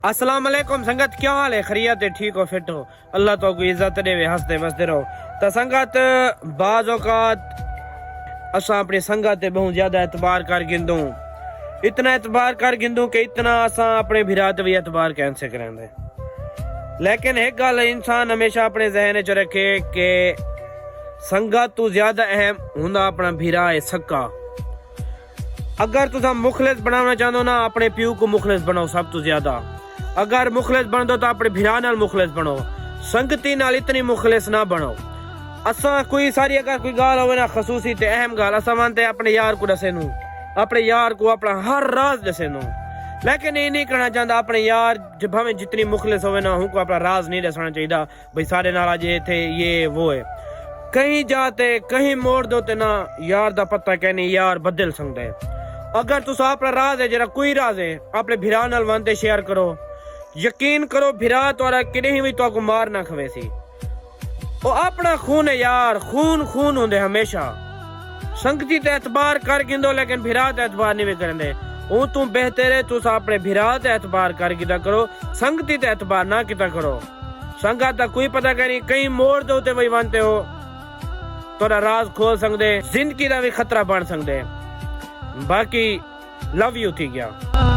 अस्सलाम वालेकुम संगत, क्या हाल है? खैरियत है? ठीक हो? फिट हो? अल्लाह तो को इज्जत देवे, हंसते बसते रहो। तो संगत बाज औकात असा अपनी संगत बहुत ज्यादा एतबार कर गिंदू, इतना एतबार कर गिंदू कि इतना असा अपने भिरात भी एतबार कैसे करेंगे। लेकिन एक गल इंसान हमेशा अपने जहन च रखे कि संगत तू ज्यादा अहम हुंदा अपना भिरा है सक्का। अगर तुम मुखलिस बनाना चाहते हो ना, अपने प्यू को मुखलिस बनाओ सब तो ज्यादा। अगर मुखलिस बन दो तो अपने भिरा नाल मुखलिस बनो, संगती नाल इतनी मुखलिस ना बनो। असा कोई सारी अगर कोई गाल हो ना खसूसी ते अहम गाल असा मानते अपने यार को दसे नू, अपने यार को अपना हर राज दसे नू। लेकिन ये नहीं करना चाहता अपने यार जब हमें जितनी मुखलिस हो ना उनको अपना राज नहीं दसना चाहिए। भाई सारे नाराज ये थे ये वो है, कहीं जाते कहीं मोड़ दो ते ना यार दा पता कहनी यार बदल सकते। अगर तुस अपना राज है जरा कोई राज है अपने भिरा नाल वांते शेयर करो, यकीन करो भिरा तोरा किन्हीं भी तो मार ना खवे सी। वो अपना खून है यार, खून खून होंदे हमेशा। संगती ते एतबार कर गिंदो लेकिन भिरा ते एतबार नहीं करते। वो तू बेहतर है तुस अपने भिरा ते एतबार कर गिदा करो, संगती ते एतबार ना किता करो। संगत दा कोई पता नहीं, कहीं मोड़ दो ते वही बनते हो तोरा राज खोल सकते, जिंदगी का भी खतरा बन सकते। बाकी लव यू थी गया।